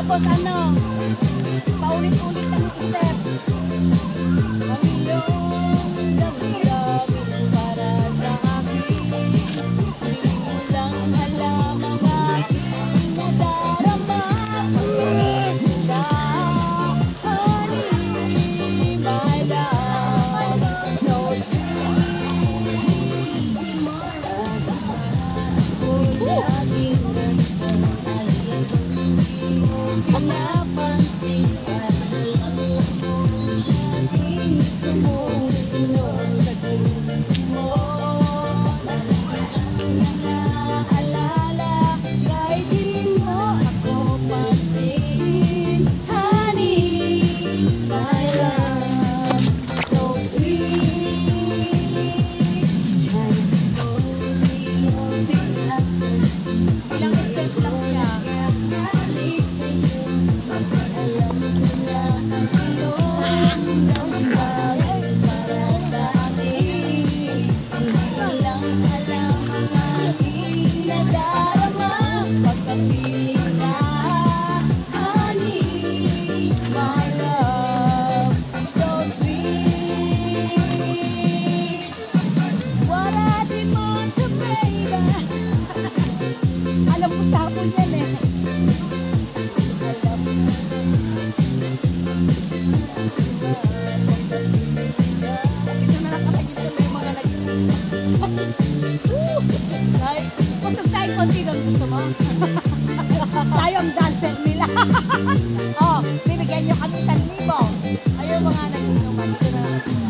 Tapos ano, paulit-ulit ang step. Ang iyong damdamin para sa akin. Di mo lang alam ang aking nadarama. Pagkakita, honey, my love, so sweet. Laging pinapansin ka, laging sumusunod sa gusto mo. Naalala, kahit di mo ako pansin. Honey, my love, so sweet. Ilang step lang siya. Alam ko sa ako yan eh. Alam mo. Bakit na nakakagin ko may mga right? Kusog tayo konti doon. Gusto mo? Tayo ang dancer nila. Oh, bibigyan nyo kami 1,000. Ayaw mga nag-inuman. Ito na nakakita.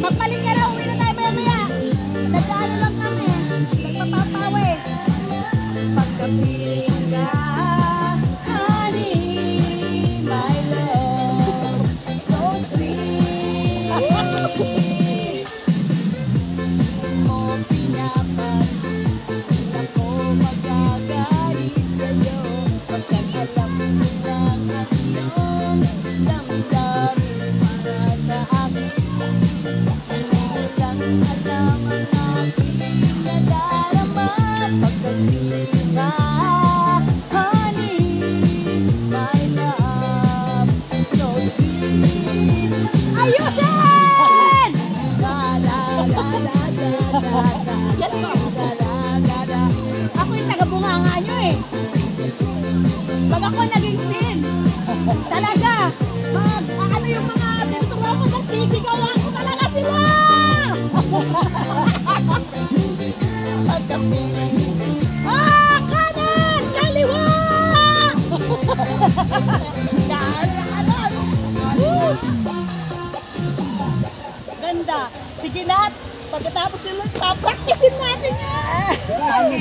Magpalit ka na, uwi na tayo maya-maya. Nagkaano lang kami, nagpapapawis. Pagkapiling ka, honey, my love, so sweet. Mo pinapansin, ako magagalit sa'yo. Pagkat alam mo lang ang iyong damdamin para sa akin. Alam ang aking nadarama. Pagkapiling ka, honey, my love, so sweet. Ayusin! Ako yung taga-bunganga nyo eh. Pag ako naging sin, talaga, ano yung mga tinuturo ko, nagsisigaw ako talaga sila! Pagkapiling, kanan, kaliwa! Kanan! Ganda. Sige na, pagkatapos nila, papraktisin natin yan!